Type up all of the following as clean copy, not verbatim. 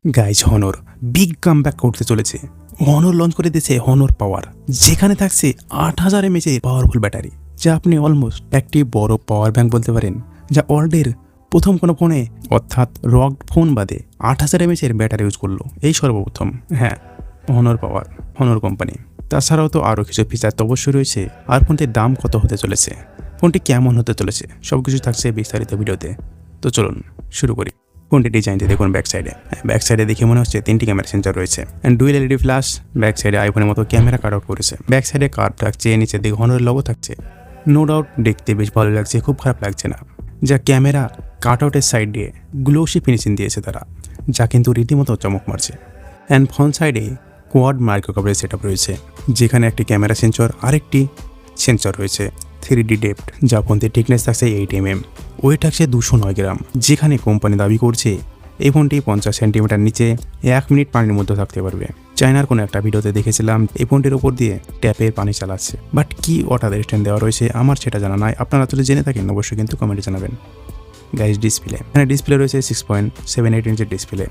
Guys Honor big comeback করতে চলেছে। Honor launch করে দিয়েছে হনর পাওয়ার, যেখানে থাকছে 8000 mAh এর পাওয়ারফুল ব্যাটারি, যা আপনি অলমোস্ট একটি বড় পাওয়ার ব্যাংক বলতে পারেন, যা ওয়ার্ল্ডের প্রথম কোনো ফোনে অর্থাৎ রক ফোন বাদে 8000 mAh এর ব্যাটারি ইউজ করলো, এই সর্বপ্রথম। হ্যাঁ, হনর পাওয়ার, হনর কোম্পানি। তাছাড়াও তো আরও কিছু ফিচার তো অবশ্যই রয়েছে। আর ফোনটির দাম কত হতে চলেছে, ফোনটি কেমন হতে চলেছে, সব কিছু থাকছে বিস্তারিত ভিডিওতে। তো চলুন শুরু করি। ফোনটির ডিজাইনটি দেখুন ব্যাক সাইডে দেখে মনে হচ্ছে 3টি ক্যামেরা সেন্সর রয়েছে and dual LED flash. Back সাইডে আইফোনের মতো ক্যামেরা কাট আউট করেছে। ব্যাক সাইডে কার্ভ থাকছে, নিচের দিকে হনরের লোগো থাকছে। নো ডাউট দেখতে বেশ ভালো লাগছে, খুব খারাপ লাগছে না। যা ক্যামেরা কাট আউটের সাইড দিয়ে গ্লোসি ফিনিশিং দিয়েছে তারা, যা কিন্তু রীতিমতো চমক মারছে। অ্যান্ড ফ্রন্ট সাইডে কোয়াড মাইক্রো কভারেজ সেটআপ রয়েছে, যেখানে একটি ক্যামেরা সেন্সর আরেকটি সেন্সর রয়েছে 3D ডেপথ, যা ফোনতে থিকনেস থাকছে 8 mm, ওয়েট থাকছে 209 গ্রাম। যেখানে কোম্পানি দাবি করছে এই ফোনটি 50 সেন্টিমিটার নিচে 1 মিনিট পানির মধ্যে থাকতে পারবে। চায়নার কোনো একটা ভিডিওতে দেখেছিলাম এই ফোনটির ওপর দিয়ে ট্যাপের পানি চালাচ্ছে, বাট কি ওটার স্ট্যান্ড দেওয়া রয়েছে আমার সেটা জানা নাই। আপনারা যদি জেনে থাকেন অবশ্যই কিন্তু কমেন্টে জানাবেন। গাইজ ডিসপ্লে, এখানে ডিসপ্লে রয়েছে 6.78 ইঞ্চের ডিসপ্লে,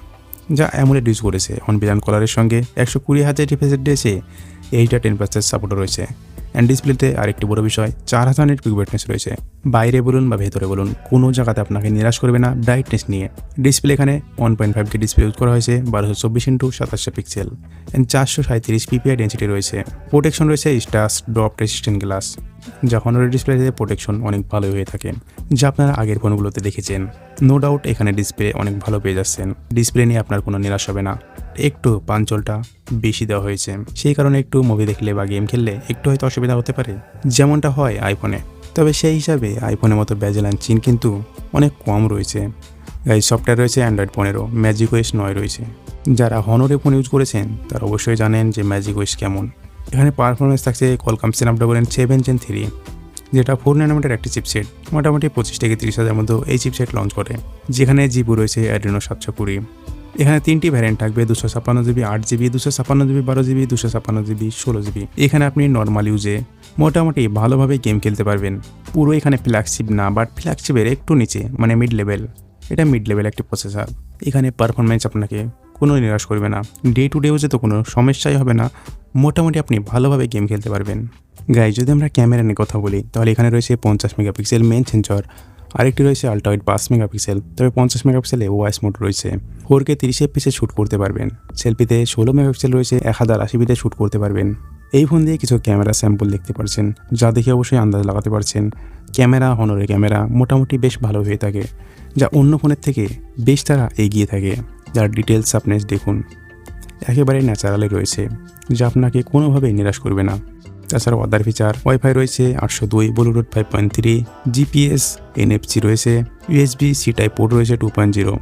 যা অ্যামোলেড ইউজ করেছে। অন বিল্ড কালারের সঙ্গে 120Hz রিফ্রেশ রেটে 810% সাপোর্ট রয়েছে। অ্যান্ড ডিসপ্লেতে আরেকটি বড় বিষয়, 4000 নিট পিক ব্রাইটনেস রয়েছে। বাইরে বলুন বা ভেতরে বলুন, কোনো জায়গাতে আপনাকে নিরাশ করবে না ব্রাইটনেস নিয়ে। ডিসপ্লে এখানে 1.5K ডিসপ্লে ইউজ করা হয়েছে, 1224x2700 pixel and 437 PPI density রয়েছে। প্রোটেকশন রয়েছে স্টাস ড্রপ রেসিস্ট্যান্ট গ্লাস, যা হনরের ডিসপ্লেতে প্রোটেকশন অনেক ভালো হয়ে থাকে, যা আপনারা আগের ফোনগুলোতে দেখেছেন। নো ডাউট এখানে ডিসপ্লে অনেক ভালো পেয়ে যাচ্ছেন। ডিসপ্লে নিয়ে আপনার কোনো নিরাশ হবে না। একটু পাঞ্চলটা বেশি দেওয়া হয়েছে, সেই কারণে একটু মুভি দেখলে বা গেম খেললে একটু হয়তো অসুবিধা হতে পারে, যেমনটা হয় আইফোনে। তবে সেই হিসাবে আইফোনের মতো বেজেল চিন কিন্তু অনেক কম রয়েছে। গাইজ সফটওয়্যার রয়েছে অ্যান্ড্রয়েড 15, ম্যাজিকওয়েস 9 রয়েছে। যারা হনরে ফোন ইউজ করেছেন তারা অবশ্যই জানেন যে ম্যাজিকওয়েস কেমন। এখানে পারফরমেন্স থাকছে কোয়ালকম স্ন্যাপড্রাগন 7 Gen 3, যেটা 4 nanometer একটি চিপসেট। মোটামুটি 25 থেকে 30,000 মধ্যে এই চিপসেট লঞ্চ করে, যেখানে জিপু রয়েছে অ্যাড্রিনো 720। এখানে 3টি ভ্যারিয়েন্ট থাকবে, 256GB 8GB, 256GB 12GB, 256GB 16GB। এখানে আপনি নর্মাল ইউজে মোটামুটি ভালোভাবে গেম খেলতে পারবেন। পুরো এখানে ফ্ল্যাগশিপ না, বাট ফ্ল্যাগশিপের একটু নিচে, মানে মিড লেভেল। এটা মিড লেভেল একটি প্রসেসর। এখানে পারফরমেন্স আপনাকে কোনো নিরাশ করবে না। ডে টু ডে ইউজে তো কোনো সমস্যাই হবে না, মোটামুটি আপনি ভালোভাবে গেম খেলতে পারবেন। গাইজ যদি আমরা ক্যামেরা নিয়ে কথা বলি, তাহলে এখানে রয়েছে 50 মেগাপিক্সেল মেন সেন্সর, আরেকটি রয়েছে আল্ট্রা ওয়াইড 5 মেগাপিক্সেল। তবে 50 মেগাপিক্সেলে ওয়াইস মোড রয়েছে। 4K 30 FPS শ্যুট করতে পারবেন। সেলফিতে 16 মেগাপিক্সেল রয়েছে, 1080p শ্যুট করতে পারবেন। এই ফোন দিয়ে কিছু ক্যামেরা স্যাম্পল দেখতে পারছেন, যা দেখে অবশ্যই আন্দাজ লাগাতে পারছেন ক্যামেরা, হনরের ক্যামেরা মোটামুটি বেশ ভালো হয়ে থাকে, যা অন্য ফোনের থেকে বেশ তারা এগিয়ে থাকে। যার ডিটেলস আপনি দেখুন, একেবারে ন্যাচারালি রয়েছে, যা আপনাকে কোনোভাবেই নিরাশ করবে না। তাছাড়াও আদার ফিচার ওয়াইফাই রয়েছে 802, ব্লুটুথ 5.3, GPS, NFC রয়েছে, USB-C টাইপ পোর্ট রয়েছে 2.0,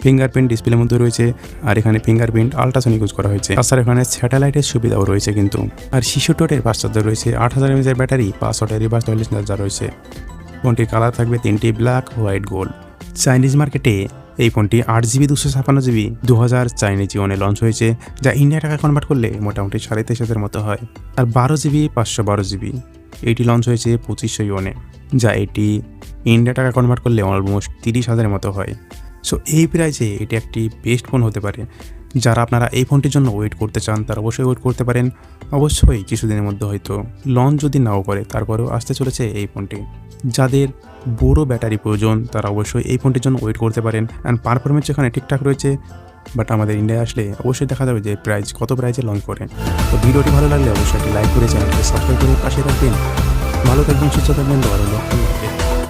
ফিঙ্গারপ্রিন্ট ডিসপ্লের মধ্যে রয়েছে। আর এখানে ফিঙ্গারপ্রিন্ট আল্ট্রাসনিক ইউজ করা হয়েছে। তাছাড়া এখানে স্যাটেলাইটের সুবিধাও রয়েছে কিন্তু। আর 66 ফাস্ট চার্জার রয়েছে, 8000 mAh ব্যাটারি, 5 ওয়াটের রিভার্স ওয়্যারলেস চার্জার রয়েছে। ফোনটির কালার থাকবে 3টি, ব্ল্যাক, হোয়াইট, গোল্ড। চাইনিজ মার্কেটে এই ফোনটি 8GB 256GB 2000 চাইনিজ ইউনে লঞ্চ হয়েছে, যা ইন্ডিয়া টাকা কনভার্ট করলে মোটামুটি 23,000 মতো হয়। আর 12GB 512GB এটি লঞ্চ হয়েছে 2500 ইউনে, যা এটি ইন্ডিয়া টাকা কনভার্ট করলে অলমোস্ট 30,000 মতো হয়। সো এই প্রাইসে এটি একটি বেস্ট ফোন হতে পারে। যারা আপনারা এই ফোনটির জন্য ওয়েট করতে চান তারা অবশ্যই ওয়েট করতে পারেন। অবশ্যই কিছুদিনের মধ্যে হয়তো লঞ্চ যদি নাও করে, তারপরেও আসতে চলেছে এই ফোনটি। যাদের বড় ব্যাটারি প্রয়োজন তারা অবশ্যই এই ফোনটির জন্য ওয়েট করতে পারেন। অ্যান্ড পারফরমেন্স এখানে ঠিকঠাক রয়েছে, বাট আমাদের ইন্ডিয়ায় আসলে অবশ্যই দেখা যাবে যে প্রাইস কত প্রাইসে লঞ্চ করে। তো ভিডিওটি ভালো লাগলে অবশ্যই একটি লাইক করে চ্যানেলটি সাবস্ক্রাইব করে পাশে থাকবেন। ভালো থাকবেন, সুস্থ থাকবেন।